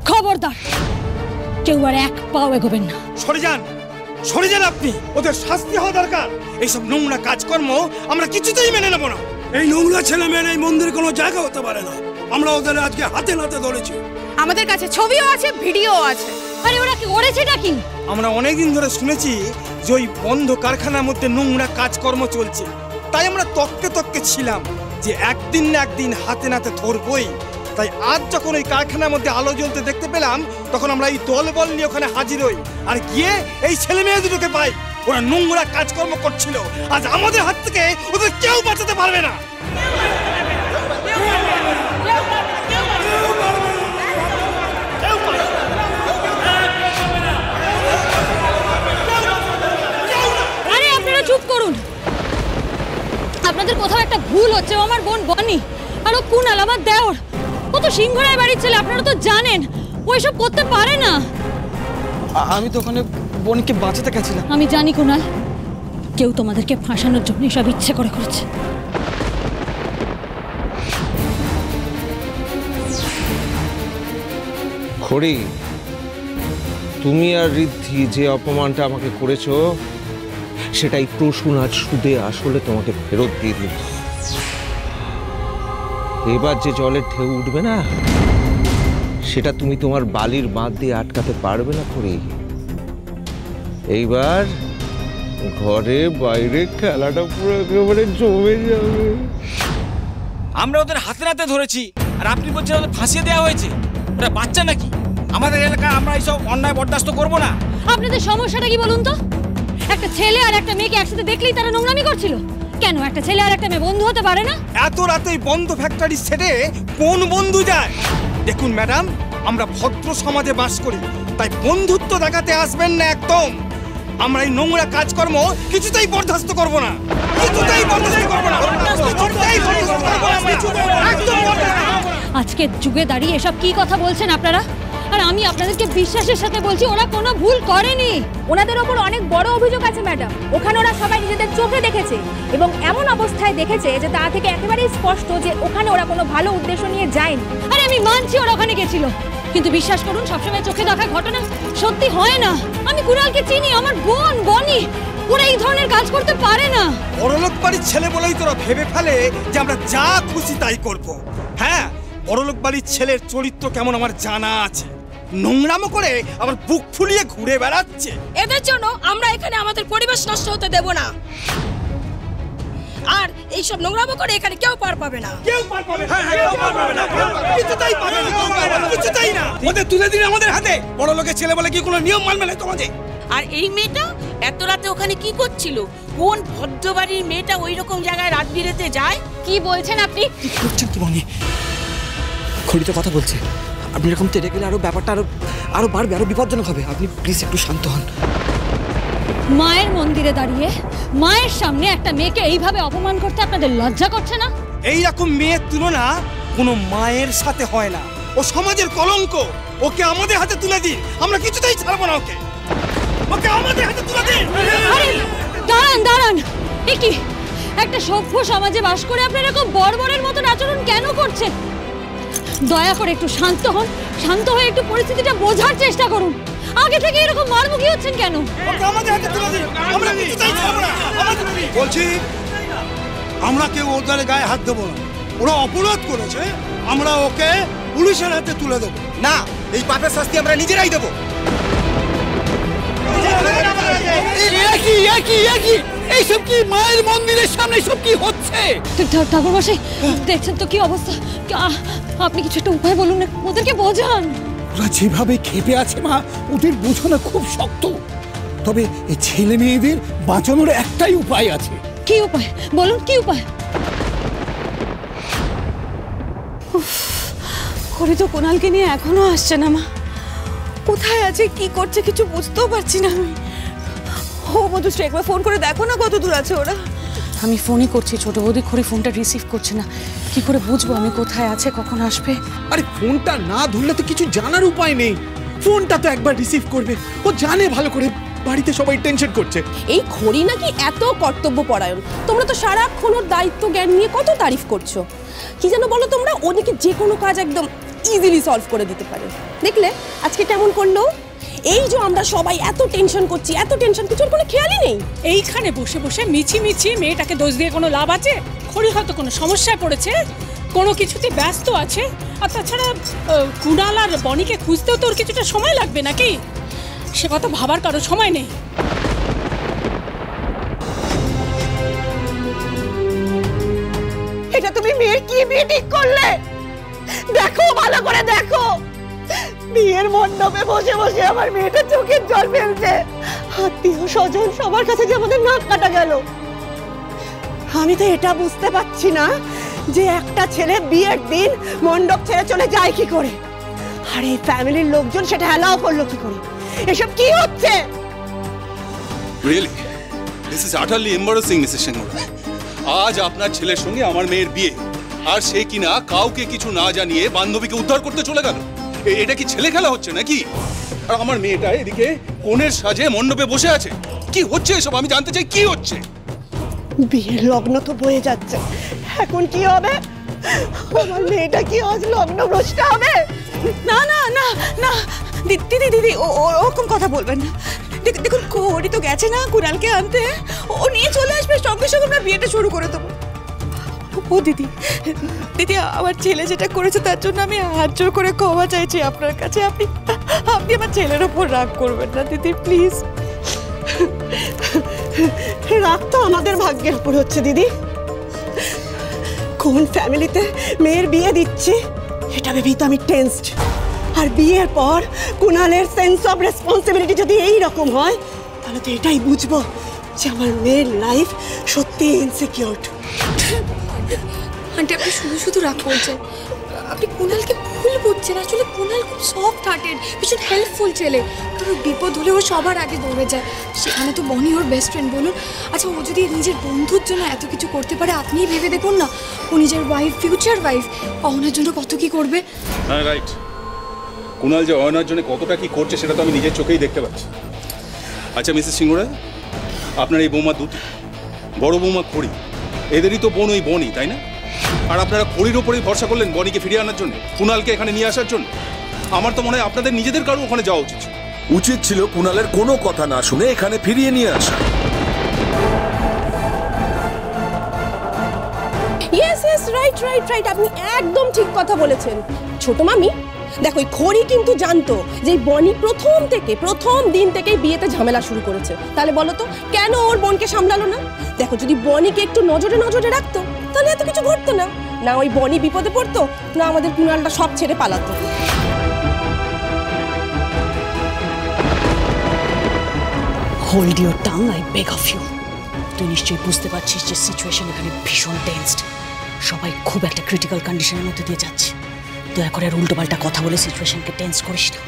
খবরদার, কেউ আর এক পাও এগোবেন না। সরে যান আপনি। ওদের শাস্তি হওয়া দরকার। এইসব নোংরা কাজকর্ম আমরা কিছুতেই মেনে নেব না। এই নোংরা ছেলে মেয়ে এই মন্দির কোনো জায়গা হতে পারে না। আমরা ওদের আজকে হাতে নাতে ধরেছি। আমাদের কাছে ছবিও আছে, ভিডিও আছে। আরে ওরা কি করেছেটা কি? আমরা অনেকদিন ধরে শুনেছি যে ওই বন্ধ কারখানার মধ্যে নোংরা কাজকর্ম চলছে, তাই আমরা তককে ছিলাম যে একদিন না একদিন হাতে নাতে ধরবই। তাই আজ যখন ওই কারখানার মধ্যে আলো জ্বলতে দেখতে পেলাম, তখন আমরা এই দলবল নিয়ে ওখানে হাজির হই আর গিয়ে এই ছেলে মেয়ে দুটোকে পাই। ওরা নোংরা কাজকর্ম করছিল। আজ আমাদের হাত থেকে ওদের কেউ বাঁচাতে পারবে না। আরে আপনারা চুপ করুন। আপনাদের কোথাও একটা ভুল হচ্ছে। ও আমার বোন বনি, আর ও কুনাল আমার দেওর। ও তো সিংহরায় বাড়ির ছেলে, আপনারা তো জানেন। ও এসব করতে পারে না। আমি তো ওখানে বোনকে বাঁচাতে গেছিলাম। আমি জানি কুনাল, কেউ তোমাদেরকে ফাঁসানোর জন্য সব ইচ্ছে করে করেছে। খড়ি, তুমি আর ঋদ্ধি যে অপমানটা আমাকে করেছো, সেটাই প্রসূন আজ সুদে আসলে তোমাকে ফেরত দিয়ে দিল। এবার যে জলের ঢেউ উঠবে না, সেটা তুমি তোমার বালির বাঁধ দিয়ে আটকাতে পারবে না। খড়ি, এইবার ঘরে বাইরে খেলাটা পুরো একেবারে জমে যাবে। আমরা ওদের হাতে নাতে ধরেছি, আর আপনি বলছেন ওদের ফাঁসিয়ে দেওয়া হয়েছে। ওরা বাচ্চা নাকি? আমাদের এলাকায় আমরা এইসব অন্যায় বরদাস্ত করবো না। আপনাদের সমস্যাটা কি বলুন তো? একটা ছেলে আর একটা মেয়েকে একসাথে দেখলেই তারা নোংরামি করছিল। কেন একটা ছেলে আর একটা মেয়ে বন্ধু হতে পারে না? এত রাতে বন্ধ ফ্যাক্টরি সেটে কোন বন্ধু যায়? দেখুন ম্যাডাম, আমরা ভদ্র সমাজে বাস করি, তাই বন্ধুত্ব দেখাতে আসবেন না একদম। আমরা এই নোংরা কাজকর্ম কিছুতেই বরদাস্ত করব না। আজকের যুগে দাঁড়িয়ে এসব কি কথা বলছেন আপনারা? আর আমি আপনাদেরকে বিশ্বাসের সাথে বলছি, ওরা কোনো ভুল করেনি। ওনাদের ওপর অনেক বড় অভিযোগ আছে ম্যাডাম। ওখানে ওরা সবাই নিজেদের চোখে দেখেছে এবং এমন অবস্থায় দেখেছে যে তা থেকে একেবারেই স্পষ্ট যে ওখানে ওরা কোনো ভালো উদ্দেশ্য নিয়ে যায়নি। আরে আমি মানছি ওরা ওখানে গেছিল, কিন্তু বিশ্বাস করুন সবসময় চোখে দেখা ঘটনা সত্যি হয় না। আমি কুনালকে চিনি, আমার বোন বনি। ওরা এই ধরনের কাজ করতে পারে না। বড়লোক বাড়ির ছেলে বলেই তোরা ভেবে ফেলে যে আমরা যা খুশি তাই করব। হ্যাঁ, বড়লোক বাড়ির ছেলের চরিত্র কেমন আমার জানা আছে। নোংরামো করে আবার বুক ফুলিয়ে ঘুরে বেড়াচ্ছে। এদের জন্য আমরা এখানে আমাদের পরিবেশ নষ্ট হতে দেব না। আর এইসব নোংরামো করে এখানে কেউ পার পাবে না। কেউ পার পাবে না। কিছুতেই পাবে না। কিছুতেই না। ওদের তুলে দিন আমাদের হাতে। বড়লোকের ছেলে বলে কি কোনো নিয়ম মানবে না তোমাদের? আর এই মেয়েটা এত রাতে ওখানে কি করছিল? কোন ভদ্রবাড়ির মেয়েটা ওই রকম জায়গায় রাত বিরেতে যায়? কি বলছেন আপনি? কি করছেন কি বনি? খড়ি তো কথা বলছে। আপনি এরকম তেড়ে গেলে আরো ব্যাপারটা আরো বাড়বে, আরো বিপজ্জনক হবে। আপনি প্লিজ একটু শান্ত হন। মায়ের মন্দিরে দাঁড়িয়ে মায়ের সামনে একটা মেয়েকে এইভাবে অপমান করতে আপনাদের লজ্জা করছে না? এইরকম মেয়ের তুলনা কোনো মায়ের সাথে হয় না। ও সমাজের কলঙ্ক। ওকে আমাদের হাতে তুলে দিন। আমরা কিছুতেই ছাড়বো না ওকে। ওকে আমাদের হাতে তুলে দিন। আরে দাঁড়ান, এ কি? একটা সভ্য সমাজে বাস করে আপনি এরকম বর্বরের মতন আচরণ কেন করছেন? দয়া করে একটু শান্ত হন। শান্ত হয়ে একটু পরিস্থিতিটা বোঝার চেষ্টা করুন। আগে থেকে এরকম মারমুখী হচ্ছেন কেন? ওকে আমাদের হাতে তুলে দিন। আমরা কিছুতেই ছাড়বো না। বলছি, আমরা কেউ ওদের গায়ে হাত দেবো না। ওরা অপরাধ করেছে, আমরা ওকে পুলিশের হাতে তুলে দেবো। না, এই পাপের শাস্তি আমরা নিজেরাই দেবো। এইসব কি মায়ের মন্দিরের সামনে সব কি হচ্ছে? ঠাকুর মশাই, দেখছেন তো কি অবস্থা। আপনি কিছু একটা উপায় বলুন না, ওদেরকে বোঝান। ওরা যেভাবে খেপে আছে মা, ওদের বোঝানো খুব শক্ত। তবে এই ছেলে মেয়েদের বাঁচানোর একটাই উপায় আছে। কি উপায় বলুন, কি উপায়? খড়ি তো কুনালকে নিয়ে এখনো আসছে না মা। কোথায় আছে, কি করছে কিছু বুঝতেও পারছি না আমি। ও মধুশ্রী, একবার ফোন করে দেখো না কত দূর আছে ওরা। আমি ফোনই করছি ছোট বৌদি, খড়ি ফোনটা রিসিভ করছে না। কি করে বুঝবো আমি কোথায় আছে, কখন আসবে? আরে ফোনটা না ধরলে তো কিছু জানার উপায় নেই। ফোনটা তো একবার রিসিভ করবে। ও জানে ভালো করে বাড়িতে সবাই টেনশন করছে। এই খড়ি নাকি এত কর্তব্য পরায়ণ। তোমরা তো সারাক্ষণ ওর দায়িত্ব জ্ঞান নিয়ে কত তারিফ করছো। কি যেন বলো তোমরা, ও নাকি যে কোনো কাজ একদম ইজিলি সলভ করে দিতে পারে। দেখলে আজকে কেমন করলো? এই যে আমরা সবাই এত টেনশন করছি, এত টেনশন, কিছুর কোনো খেয়ালই নেই। এইখানে বসে বসে মিছি মেয়েটাকে দোষ দিয়ে কোনো লাভ আছে? খড়ি হয়তো কোনো সমস্যায় পড়েছে, কোনো কিছুতে ব্যস্ত আছে। আর তাছাড়া কুণাল আর বনিকে খুঁজতেও তোর কিছুটা সময় লাগবে নাকি? সে কথা ভাবার কারো সময় নেই। এটা তুমি মেয়ের কি বিয়ে ঠিক করলে? দেখো, ভালো করে দেখো। বিয়ের মণ্ডপে বসে বসে আমার মেয়েটা চোখের জল ফেলছে। আত্মীয় স্বজন সবার কাছে যে আমাদের নাক কাটা গেল। আমি তো এটা বুঝতে পারছি না যে একটা ছেলে বিয়ের দিন মণ্ডপ ছেড়ে চলে যায় কি করে, আর এই ফ্যামিলির লোকজন সেটা অ্যালাউ করলো কি করে? এসব কি হচ্ছে? Really? This is utterly embarrassing, Mrs. Sengura. আজ আপনার ছেলের সঙ্গে আমার মেয়ের বিয়ে, আর সে কিনা কাউকে কিছু না জানিয়ে বান্ধবীকে উদ্ধার করতে চলে গেল। এটা কি ছেলে খেলা হচ্ছে নাকি? আর আমার মেয়েটা এদিকে কোণের সাজে মণ্ডপে বসে আছে। কি হচ্ছে এসব? আমি জানতে চাই কি হচ্ছে। বিয়ের লগ্ন তো বয়ে যাচ্ছে, এখন কি হবে? আমার মেয়েটা কি আজ লগ্ন ভ্রষ্ট হবে? না না না না দিদি, ওরকম কথা বলবেন না। দেখুন, খড়ি তো গেছে না কুণালকে আনতে, ও নিয়ে চলে আসবে, সঙ্গে সঙ্গে আমরা বিয়েটা শুরু করে দেবো। ও দিদি, আমার ছেলে যেটা করেছে তার জন্য আমি হাত জোর করে ক্ষমা চাইছি আপনার কাছে। আপনি আমার ছেলের ওপর রাগ করবেন না দিদি, প্লিজ। রাগ তো আমাদের ভাগ্যের উপর হচ্ছে দিদি। কোন ফ্যামিলিতে মেয়ের বিয়ে দিচ্ছি এটা ভেবেই তো আমি টেনসড। আর বিয়ের পর কুণালের সেন্স অফ রেসপন্সিবিলিটি যদি এই রকম হয়, তাহলে তো এটাই বুঝবো যে আমার মেয়ের লাইফ সত্যি ইনসিকিউরড। আন্টি, আপনি শুধু রাগ করছেন। আপনি কুণালকে ভুল বুঝছেন। আসলে কুণাল খুব সফট হার্টেড, ভীষণ হেল্পফুল ছেলে। কারণ বিপদ হলে ও সবার আগে দৌড়ে যায়। সেখানে তো বনি ওর বেস্ট ফ্রেন্ড বলুন। আচ্ছা, ও যদি নিজের বন্ধুর জন্য এত কিছু করতে পারে, আপনিই ভেবে দেখুন না, ও নিজের ওয়াইফ, ফিউচার ওয়াইফ, অহনার জন্য কত কি করবে। হ্যাঁ, রাইট। কুণাল যে অহনার জন্য কতটা কি করছে সেটা তো আমি নিজের চোখেই দেখতে পাচ্ছি। আচ্ছা মিসেস সিংহরা, আপনার এই বৌমা দুটি, বড় বৌমা খড়ি, এদেরই তো বোন ওই বনি, তাই না? আর আপনারা খড়ির ওপরেই ভরসা করলেন বনিকে ফিরিয়ে আনার জন্য, কুণালকে এখানে নিয়ে আসার জন্য। আমার তো মনে হয় আপনাদের নিজেদের কারো ওখানে যাওয়া উচিত ছিল কুণালের কোনো কথা না শুনে এখানে ফিরিয়ে নিয়ে আসা। ইয়েস, রাইট, আপনি একদম ঠিক কথা বলেছেন ছোট মামি। দেখো, খড়ি কিন্তু জানতো যে বনি প্রথম দিন থেকেই বিয়েতে ঝামেলা শুরু করেছে। তাহলে বলো তো, কেন ওর বোনকে সামলালো না? দেখো, যদি বনিকে একটু নজরে রাখতো তাহলে এত কিছু ঘটতো না। না ওই বনি বিপদে পড়তো, না আমাদের কুণালটা সব ছেড়ে পালাতো। Hold your tongue, I beg of you. তুই নিশ্চয়ই বুঝতে পারছিস যে সিচুয়েশন এখানে ভীষণ টেন্সড। সবাই খুব একটা ক্রিটিক্যাল কন্ডিশনের মধ্যে দিয়ে যাচ্ছে। দয়া করে আর উল্টোপাল্টা কথা বলে সিচুয়েশনকে টেন্স করিস না।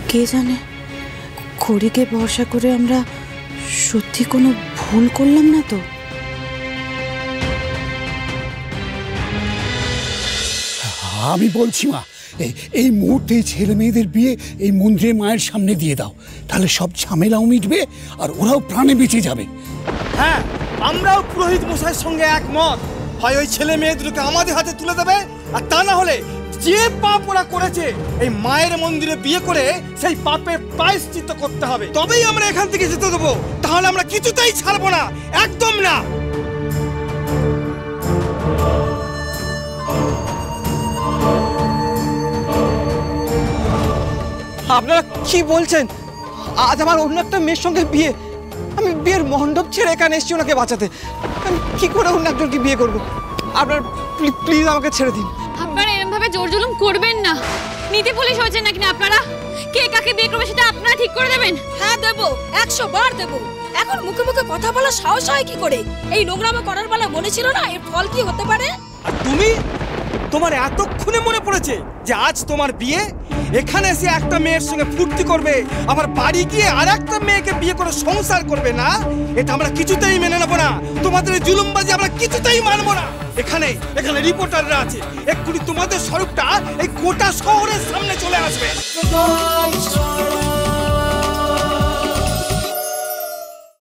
কে জানে, খড়িকে ভরসা করে আমরা সত্যি কোনো ভুল করলাম না তো? আমি বলছি মা, এই মুহূর্তে ছেলে মেয়েদের বিয়ে এই মন্দিরের মায়ের সামনে দিয়ে দাও, তাহলে সব ঝামেলাও মিটবে আর ওরাও প্রাণে বেঁচে যাবে। হ্যাঁ, আমরাও পুরোহিত মশাইয়ের সঙ্গে একমত। হয় ওই ছেলে মেয়েদেরকে আমাদের হাতে তুলে দেবে, আর তা না হলে যে পাপ ওরা করেছে এই মায়ের মন্দিরে বিয়ে করে সেই পাপের প্রায়শ্চিত্ত করতে হবে। তবেই আমরা এখান থেকে যেতে দেবো, তাহলে আমরা কিছুতেই ছাড়বো না, একদম না। আপনারা কি বলছেন? আজ আমার অন্য একটা মেয়ের সঙ্গে বিয়ে, আমি বিয়ের মণ্ডপ ছেড়ে এখানে এসেছি ওনাকে বাঁচাতে। আমি কি করে অন্য একজনকে বিয়ে করবো? আপনার প্লিজ আমাকে ছেড়ে দিন। আপনারা এরকম ভাবে জোর জুলুম করবেন না। নীতি পুলিশ হয়েছেন নাকি না আপনারা? কে কাকে বিয়ে করবে সেটা আপনারা ঠিক করে দেবেন। হ্যাঁ দেবো, 100 বার দেবো। এখন মুখে মুখে কথা বলা সাহস হয় কি করে? এই নোংরামো করার বেলা মনে ছিল না এর ফল কি হতে পারে? আর তুমি, তোমার এতক্ষণে মনে পড়েছে যে আজ তোমার বিয়ে? এখানে এসে একটা মেয়ের সঙ্গে ফুর্তি করবে, আবার বাড়ি গিয়ে আর একটা মেয়েকে বিয়ে করে সংসার করবে না? এটা আমরা কিছুতেই মেনে নেবো না। তোমাদের জুলুমবাজি আমরা কিছুতেই মানবো না। এখানে রিপোর্টাররা আছে, এক্ষুনি তোমাদের স্বরূপটা এই গোটা শহরের সামনে চলে আসবে।